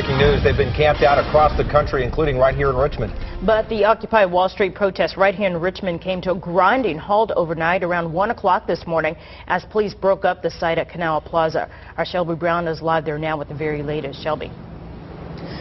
breaking news. They've been camped out across the country, including right here in Richmond. But the Occupy Wall Street protest right here in Richmond came to a grinding halt overnight around 1 o'clock this morning as police broke up the site at Canal Plaza. Our Shelby Brown is live there now with the very latest. Shelby.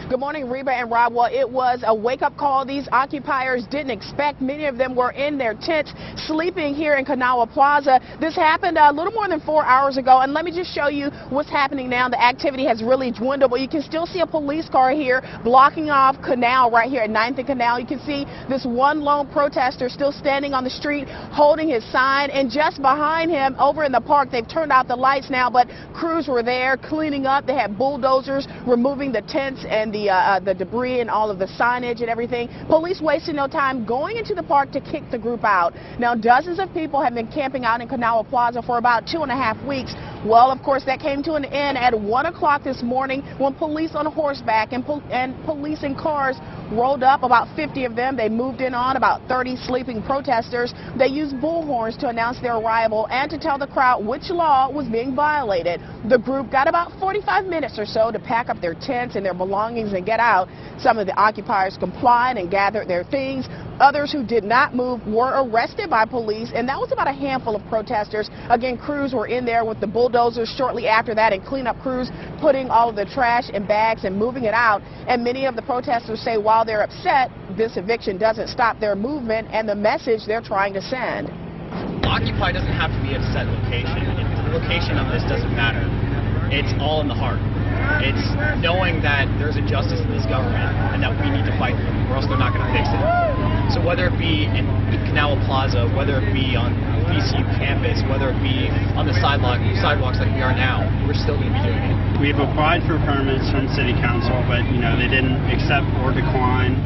Good morning, Reba and Rob. Well, it was a wake-up call. These occupiers didn't expect. Many of them were in their tents sleeping here in Canal Plaza. This happened a little more than 4 hours ago, and let me just show you what's happening now. The activity has really dwindled, but you can still see a police car here blocking off Canal right here at 9th and Canal. You can see this one lone protester still standing on the street holding his sign, and just behind him over in the park, they've turned out the lights now, but crews were there cleaning up. They had bulldozers removing the tents and the debris and all of the signage and everything. Police wasted no time going into the park to kick the group out. Now, dozens of people have been camping out in Canal Plaza for about 2.5 weeks. Well, of course, that came to an end at 1 o'clock this morning when police on horseback and police in cars rolled up, about 50 of them. They moved in on about 30 sleeping protesters. They used bullhorns to announce their arrival and to tell the crowd which law was being violated. The group got about 45 minutes or so to pack up their tents and their belongings and get out. Some of the occupiers complied and gathered their things. Others who did not move were arrested by police, and that was about a handful of protesters. Again, crews were in there with the bulldozers shortly after that, and cleanup crews putting all of the trash in bags and moving it out. And many of the protesters say while they're upset, this eviction doesn't stop their movement and the message they're trying to send. Occupy doesn't have to be at a set location. The location of this doesn't matter. It's all in the heart. It's knowing that there's injustice in this government and that we need to fight them, or else they're not going to fix it. So whether it be in Canal Plaza, whether it be on VCU campus, whether it be on the sidewalks like we are now, we're still going to be doing it. We've applied for permits from City Council, but they didn't accept or decline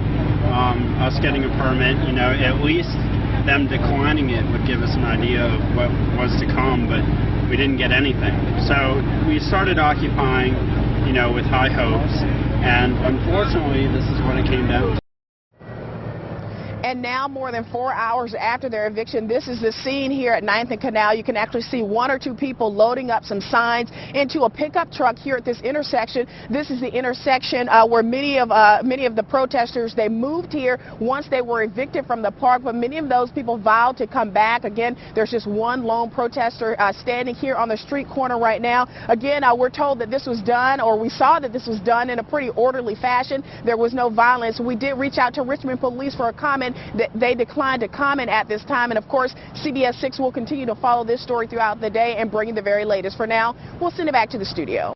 us getting a permit. At least them declining it would give us an idea of what was to come, but we didn't get anything. So we started occupying, with high hopes, and unfortunately, this is what it came down to. And now, more than 4 hours after their eviction, this is the scene here at 9th and Canal. You can actually see one or two people loading up some signs into a pickup truck here at this intersection. This is the intersection where many of the protesters, they moved here once they were evicted from the park, but many of those people vowed to come back. Again, there's just one lone protester standing here on the street corner right now. Again, we're told that this was done, or we saw that this was done in a pretty orderly fashion. There was no violence. We did reach out to Richmond police for a comment. They declined to comment at this time, and of course CBS 6 will continue to follow this story throughout the day and bring you the very latest. For now, we'll send it back to the studio.